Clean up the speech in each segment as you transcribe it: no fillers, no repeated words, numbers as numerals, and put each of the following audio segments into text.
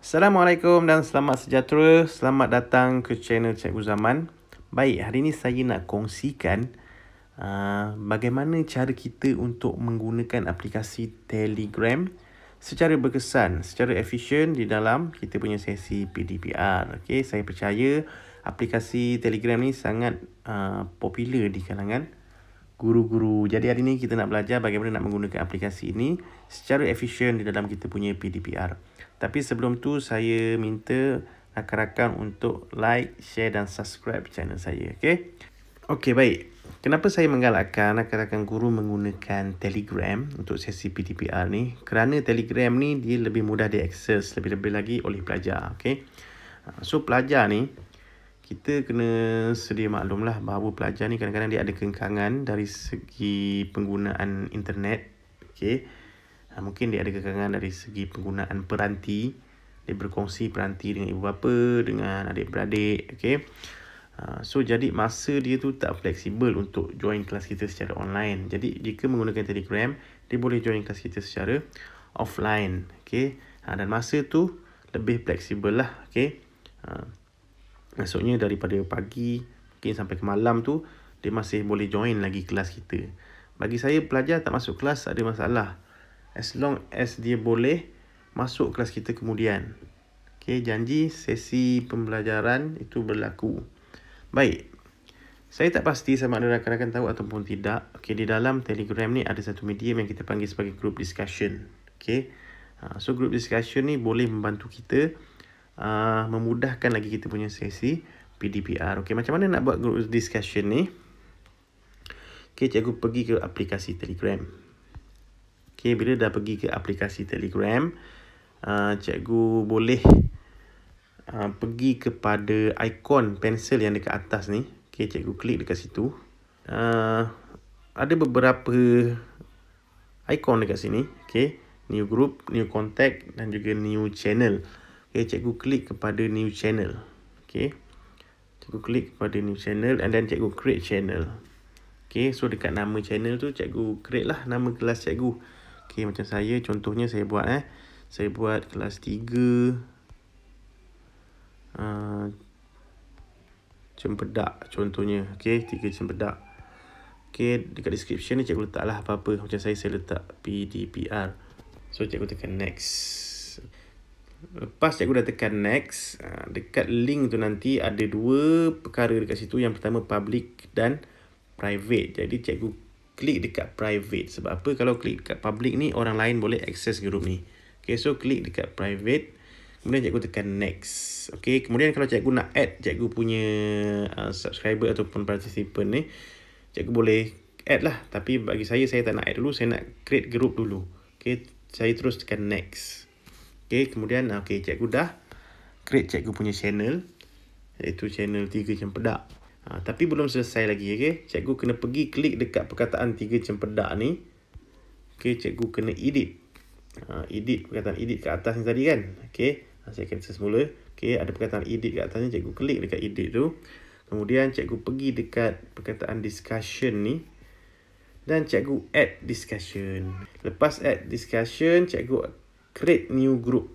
Assalamualaikum dan selamat sejahtera. Selamat datang ke channel Cikgu Zaman. Baik, hari ini saya nak kongsikan bagaimana cara kita untuk menggunakan aplikasi Telegram secara berkesan, secara efisien di dalam kita punya sesi PDPR. Okey, saya percaya aplikasi Telegram ni sangat popular di kalangan guru-guru. Jadi hari ini kita nak belajar bagaimana nak menggunakan aplikasi ini secara efisien di dalam kita punya PDPR. Tapi sebelum tu saya minta rakan-rakan untuk like, share dan subscribe channel saya. Okey, baik. Kenapa saya menggalakkan rakan-rakan guru menggunakan Telegram untuk sesi PDPR ni? Kerana Telegram ni dia lebih mudah diakses, lebih-lebih lagi oleh pelajar. Okey. So pelajar ni kita kena sedia maklumlah bahawa pelajar ni kadang-kadang dia ada kengkangan dari segi penggunaan internet. Okey. Mungkin dia ada kengkangan dari segi penggunaan peranti. Dia berkongsi peranti dengan ibu bapa, dengan adik-beradik. Okey. So jadi masa dia tu tak fleksibel untuk join kelas kita secara online. Jadi jika menggunakan Telegram, dia boleh join kelas kita secara offline. Okey. Dan masa tu lebih fleksibel lah. Okey. Maksudnya daripada pagi mungkin sampai ke malam tu dia masih boleh join lagi kelas kita. Bagi saya pelajar tak masuk kelas ada masalah, as long as dia boleh masuk kelas kita kemudian. Okey, janji sesi pembelajaran itu berlaku. Baik, saya tak pasti sama ada rakan-rakan tahu ataupun tidak. Okey, di dalam Telegram ni ada satu medium yang kita panggil sebagai group discussion. Okey, so group discussion ni boleh membantu kita memudahkan lagi kita punya sesi PDPR. Okey, macam mana nak buat group discussion ni? Okey, cikgu pergi ke aplikasi Telegram. Okey, bila dah pergi ke aplikasi Telegram, cikgu boleh pergi kepada ikon pensel yang dekat atas ni. Okey, cikgu klik dekat situ. Ada beberapa ikon dekat sini. Okey, new group, new contact dan juga new channel. Okay, cikgu klik kepada new channel. Okay, cikgu klik kepada new channel and then cikgu create channel. Okay, so dekat nama channel tu cikgu create lah nama kelas cikgu. Okay, macam saya contohnya saya buat saya buat kelas 3 Cempedak contohnya. Okay, 3 Cempedak. Okay, dekat description ni cikgu letak lah apa-apa. Macam saya letak PDPR. So cikgu tekan next. Lepas cikgu dah tekan next, dekat link tu nanti ada dua perkara dekat situ. Yang pertama public dan private. Jadi cikgu klik dekat private. Sebab apa? Kalau klik dekat public ni orang lain boleh akses group ni. Okay, so klik dekat private. Kemudian cikgu tekan next. Okay, kemudian kalau cikgu nak add cikgu punya subscriber ataupun participant ni, cikgu boleh add lah. Tapi bagi saya tak nak add dulu. Saya nak create group dulu. Okay, saya terus tekan next. Okay, kemudian cikgu dah create cikgu punya channel, iaitu channel 3 Cempedak. Tapi belum selesai lagi. Okay, cikgu kena pergi klik dekat perkataan 3 Cempedak ni. Okay, cikgu kena edit. Edit, perkataan edit kat atas ni tadi kan. Okay, saya cancel semula. Okay, ada perkataan edit kat atas ni, cikgu klik dekat edit tu. Kemudian cikgu pergi dekat perkataan discussion ni dan cikgu add discussion. Lepas add discussion, cikgu create new group.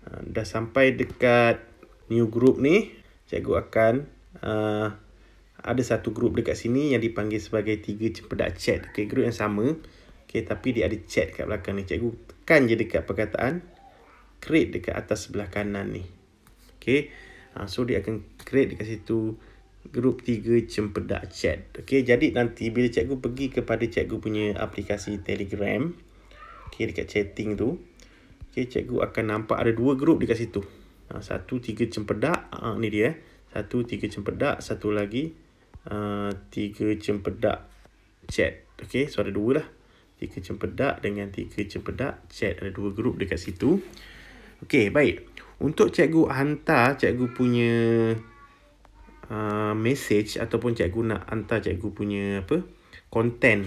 Dah sampai dekat new group ni, cikgu akan ada satu group dekat sini yang dipanggil sebagai 3 Cempedak chat. Okay, group yang sama. Okay, tapi dia ada chat kat belakang ni. Cikgu tekan je dekat perkataan create dekat atas sebelah kanan ni. Okay, so dia akan create dekat situ group 3 Cempedak chat. Okay, jadi nanti bila cikgu pergi kepada cikgu punya aplikasi Telegram, okay, dekat chatting tu, okay, cikgu akan nampak ada dua group dekat situ. Satu 3 Cempedak, ni dia. Satu 3 Cempedak, satu lagi 3 Cempedak chat. Okay, so ada dua lah. 3 Cempedak dengan 3 Cempedak chat. Ada dua group dekat situ. Okay, baik. Untuk cikgu hantar cikgu punya message ataupun cikgu nak hantar cikgu punya content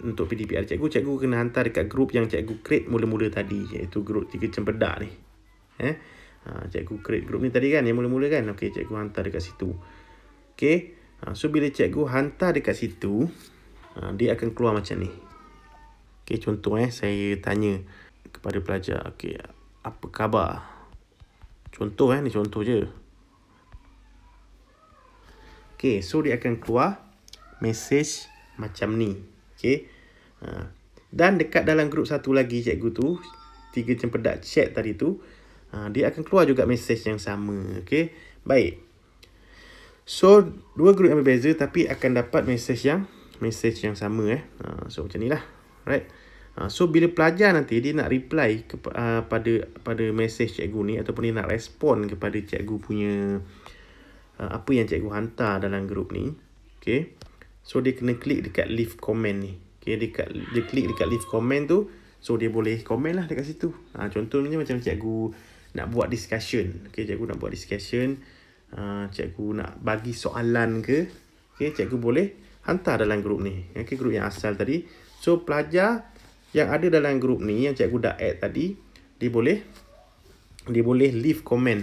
untuk PDPR cikgu kena hantar dekat grup yang cikgu create mula-mula tadi, iaitu grup 3 Cempedak ni. Cikgu create grup ni tadi kan, yang mula-mula kan. Okey, cikgu hantar dekat situ. Okey, so bila cikgu hantar dekat situ, dia akan keluar macam ni. Okey, contoh saya tanya kepada pelajar. Okey, Apa khabar? Contoh ni contoh je. Okay, so dia akan keluar message macam ni. Okay. Dan dekat dalam grup satu lagi cikgu tu, 3 cempedak chat tadi tu, dia akan keluar juga message yang sama. Okay. Baik. So, 2 grup yang berbeza tapi akan dapat message yang sama. So, macam ni lah. Right. So, bila pelajar nanti dia nak reply pada message cikgu ni, ataupun dia nak respon kepada cikgu punya apa yang cikgu hantar dalam grup ni. Okay. So, dia kena klik dekat leave comment ni. Okay. Dia klik dekat leave comment tu. So, dia boleh komen lah dekat situ. Contohnya macam cikgu nak buat discussion. Okay. Cikgu nak buat discussion. Cikgu nak bagi soalan ke. Okay. Cikgu boleh hantar dalam grup ni. Okay. Grup yang asal tadi. So, pelajar yang ada dalam grup ni, yang cikgu dah add tadi, dia boleh leave comment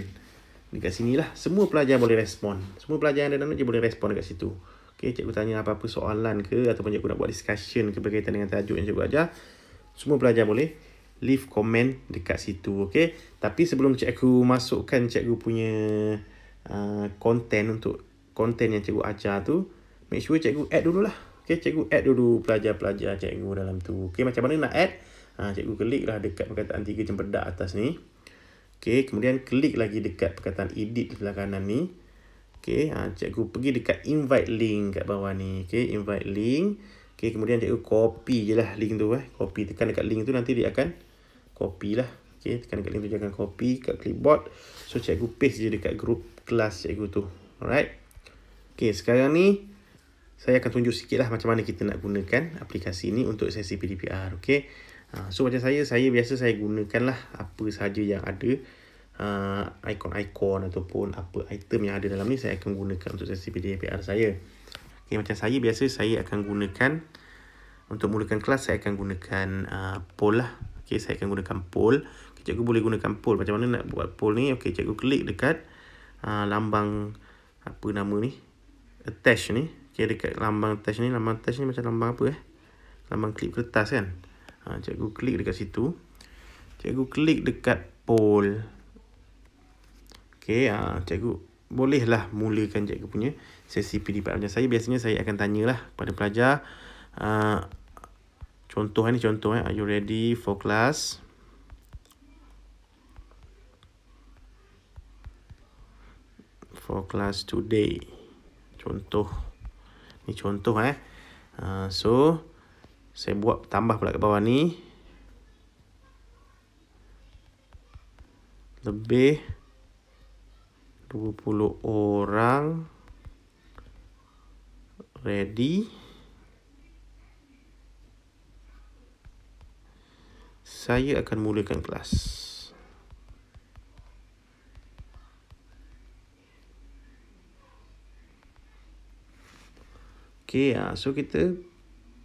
dekat sini lah. Semua pelajar boleh respon. Semua pelajar yang ada dalam dia boleh respon dekat situ. Okay, cikgu tanya apa-apa soalan ke, ataupun cikgu nak buat discussion ke berkaitan dengan tajuk yang cikgu ajar, semua pelajar boleh leave comment dekat situ. Okay. Tapi sebelum cikgu masukkan cikgu punya konten yang cikgu ajar tu, make sure cikgu add dulu lah. Okay, cikgu add dulu pelajar-pelajar cikgu dalam tu. Okay, macam mana nak add? Cikgu klik lah dekat perkataan 3 cempedak atas ni. Okay, kemudian klik lagi dekat perkataan edit di sebelah kanan ni. Okay, cikgu pergi dekat invite link kat bawah ni. Okay, invite link. Okay, kemudian cikgu copy je lah link tu. Copy, tekan dekat link tu, nanti dia akan copy lah. Okay, tekan dekat link tu, dia akan copy kat clipboard. So, cikgu paste je dekat grup kelas cikgu tu. Alright. Okay, sekarang ni saya akan tunjuk sikit lah macam mana kita nak gunakan aplikasi ni untuk sesi PDPR. Okay. So macam saya biasa saya gunakan lah apa sahaja yang ada, ikon-ikon ataupun apa item yang ada dalam ni saya akan gunakan untuk sesi PDPR saya. Okay, macam saya biasa saya akan gunakan untuk mulakan kelas, saya akan gunakan poll lah. Okay, saya akan gunakan poll. Okay, cikgu boleh gunakan poll. Macam mana nak buat poll ni? Okay, cikgu klik dekat lambang apa nama ni, attach ni. Okay, dekat lambang attach ni macam lambang apa lambang klip kertas kan. Cikgu klik dekat situ. Cikgu klik dekat poll. Okay, cikgu bolehlah mulakan cikgu punya sesi PDPR. Macam saya biasanya saya akan tanyalah kepada pelajar. Contoh. Are you ready for class? For class today. Contoh. Ni contoh so saya buat tambah pula kat bawah ni. Lebih 20 orang ready. Saya akan mulakan kelas. Okay, so kita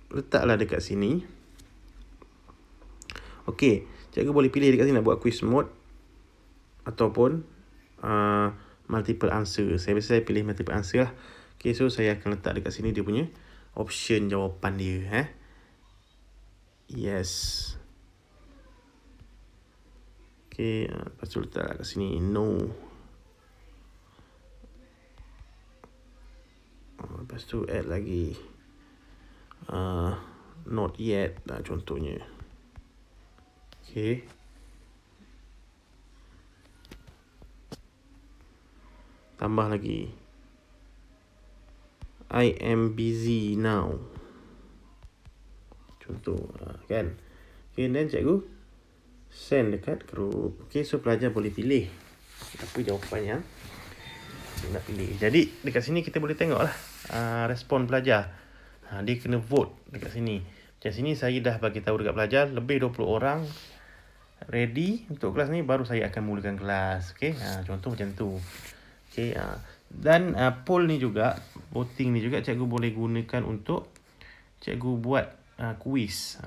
letaklah dekat sini. Okay, cikgu boleh pilih dekat sini nak buat quiz mode ataupun multiple answer. Saya pilih multiple answer lah. Okay, so saya akan letak dekat sini dia punya option jawapan dia. Yes. Okay, lepas tu letak kat sini no. Lepas tu add lagi not yet lah contohnya. Okay. Tambah lagi I am busy now. Contoh kan. Okay, then cikgu send dekat group. Okay, so pelajar boleh pilih apa jawapan yang nak pilih. Jadi dekat sini kita boleh tengok lah respon pelajar. Dia kena vote dekat sini. Macam sini saya dah bagi tahu dekat pelajar lebih 20 orang ready untuk kelas ni, baru saya akan mulakan kelas. Okay, contoh macam tu. Okay, dan poll ni juga, voting ni juga cikgu boleh gunakan untuk cikgu buat quiz.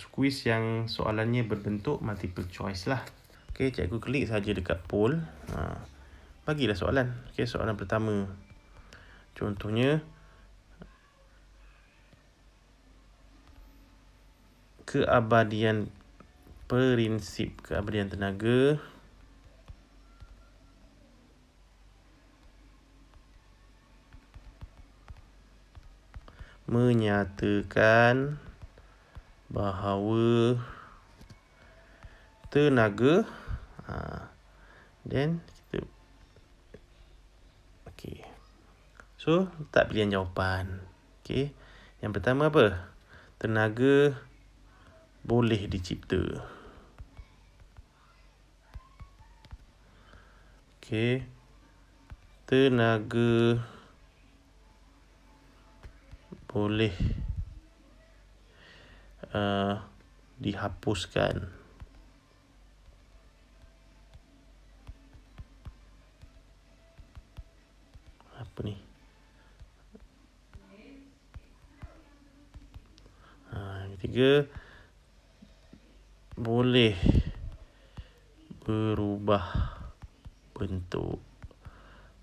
Quiz yang soalannya berbentuk multiple choice lah. Okay, cikgu klik saja dekat poll. Bagilah soalan. Okay, soalan pertama. Contohnya, keabadian prinsip keabadian tenaga menyatakan bahawa tenaga then kita okey. So tak pilihan jawapan. Okey. Yang pertama apa? Tenaga boleh dicipta. Okey. Tenaga boleh dihapuskan. Apa ni? Yang ketiga, boleh berubah bentuk.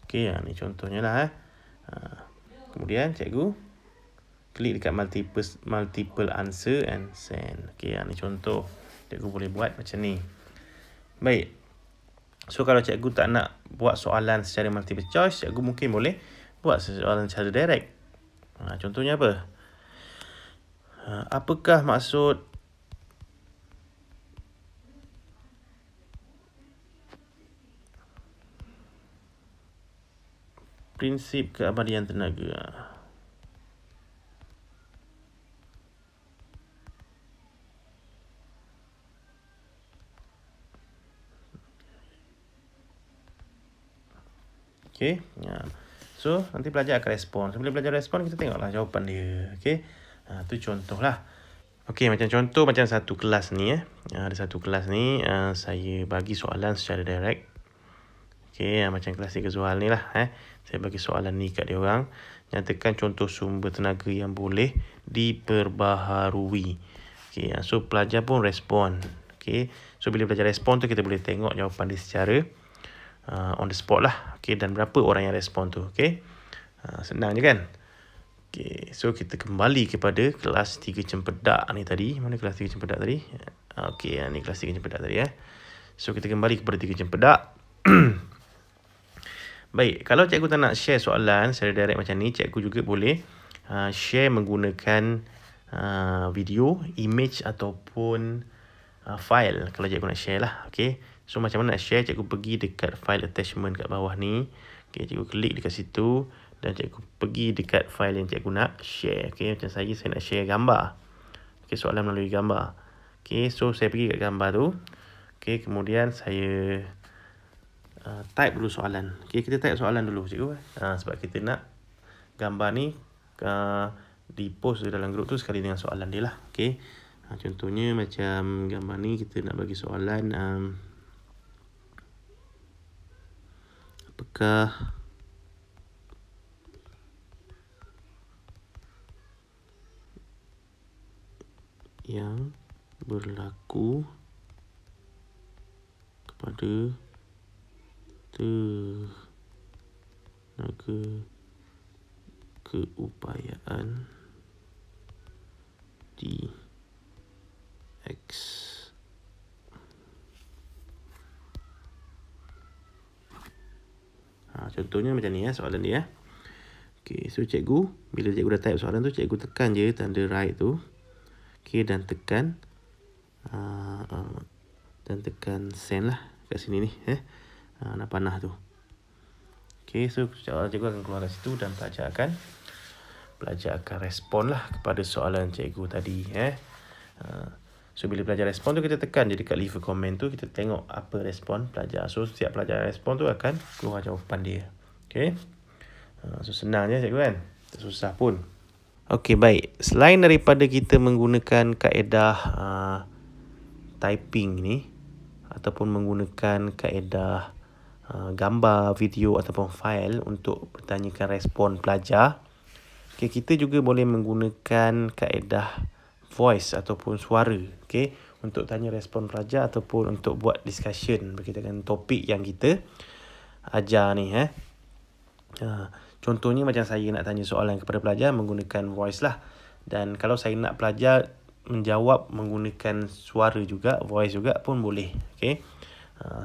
Okey, ni contohnya lah. Kemudian cikgu klik dekat multiple answer and send. Okey, ni contoh. Cikgu boleh buat macam ni. Baik. So kalau cikgu tak nak buat soalan secara multiple choice, cikgu mungkin boleh buat soalan secara direct. Contohnya apa? Apakah maksud prinsip keabadian tenaga? Okey. So, nanti pelajar akan respon. Sebelum pelajar respon, kita tengoklah jawapan dia. Okey. Tu contohlah. Okey, macam contoh macam satu kelas ni. Ada satu kelas ni, saya bagi soalan secara direct. Okey, macam kelas 3 Zuhal ni lah. Saya bagi soalan ni kat dia orang. Nyatakan contoh sumber tenaga yang boleh diperbaharui. Okey, so pelajar pun respon. Okey, so bila pelajar respon tu, kita boleh tengok jawapan dia secara on the spot lah. Okey, dan berapa orang yang respon tu. Okey, senang je kan. Okey, so kita kembali kepada kelas 3 Cempedak ni tadi. Mana kelas 3 Cempedak tadi? Okey, ni kelas 3 Cempedak tadi. So kita kembali kepada 3 Cempedak. Baik, kalau cikgu tak nak share soalan secara direct macam ni, cikgu juga boleh share menggunakan video, image ataupun file. Kalau cikgu nak share lah. Okey, so macam mana nak share? Cikgu pergi dekat file attachment kat bawah ni. Okey, cikgu klik dekat situ dan cikgu pergi dekat file yang cikgu nak share. Okey, macam saya nak share gambar. Okey, soalan melalui gambar. Okey, so saya pergi kat gambar tu. Okey, kemudian saya type dulu soalan. Okey, kita type soalan dulu cikgu. Sebab kita nak gambar ni di post di dalam grup tu sekali dengan soalan dia lah. Okey. Contohnya macam gambar ni kita nak bagi soalan apakah yang berlaku kepada tenaga keupayaan di X. Contohnya macam ni soalan dia. Okey, so cikgu bila cikgu dah type soalan tu, cikgu tekan je tanda right tu. Okey, dan tekan send lah kat sini ni anak panah tu. Okey, so cikgu akan keluar dari situ dan pelajar akan respon lah kepada soalan cikgu tadi. So bila pelajar respon tu, kita tekan je dekat leave a comment tu, kita tengok apa respon pelajar. So setiap pelajar respon tu akan keluar jawapan dia. Okey. So senang je cikgu kan. Tak susah pun. Okey, baik. Selain daripada kita menggunakan kaedah typing ni ataupun menggunakan kaedah gambar, video ataupun file untuk bertanyakan respon pelajar, okay, kita juga boleh menggunakan kaedah voice ataupun suara, okay, untuk tanya respon pelajar ataupun untuk buat discussion berkaitan dengan topik yang kita ajar ni. Contohnya macam saya nak tanya soalan kepada pelajar menggunakan voice lah. Dan kalau saya nak pelajar menjawab menggunakan suara juga, voice juga pun boleh. Okay.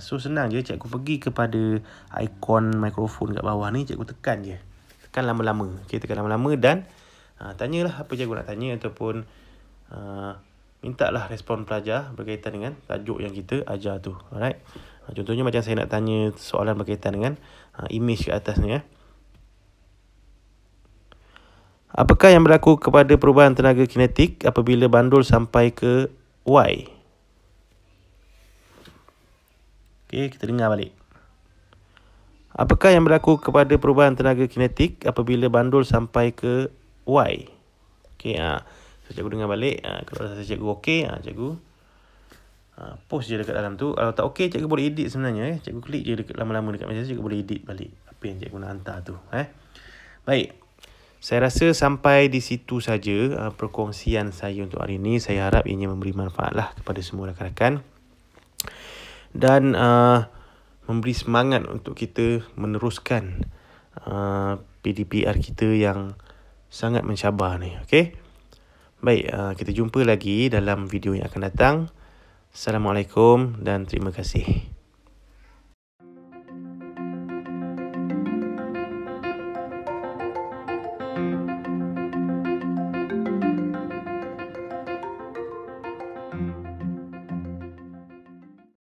So senang je, cikgu pergi kepada ikon mikrofon kat bawah ni, cikgu tekan je. Tekan lama-lama. Okay, tekan lama-lama dan tanyalah apa cikgu nak tanya ataupun mintalah respon pelajar berkaitan dengan tajuk yang kita ajar tu. Alright. Contohnya macam saya nak tanya soalan berkaitan dengan image kat atas ni. Apakah yang berlaku kepada perubahan tenaga kinetik apabila bandul sampai ke Y? Okey, kita dengar balik. Apakah yang berlaku kepada perubahan tenaga kinetik apabila bandul sampai ke Y? Okey, so cikgu dengar balik. Kalau rasa cikgu okey, cikgu post je dekat dalam tu. Kalau tak okey, cikgu boleh edit sebenarnya. Cikgu klik je dekat lama-lama dekat meja, cikgu boleh edit balik apa yang cikgu nak hantar tu. Baik. Saya rasa sampai di situ saja perkongsian saya untuk hari ini. Saya harap ianya memberi manfaat lah kepada semua rakan-rakan. Dan memberi semangat untuk kita meneruskan PDPR kita yang sangat mencabar ni. Okay? Baik, kita jumpa lagi dalam video yang akan datang. Assalamualaikum dan terima kasih.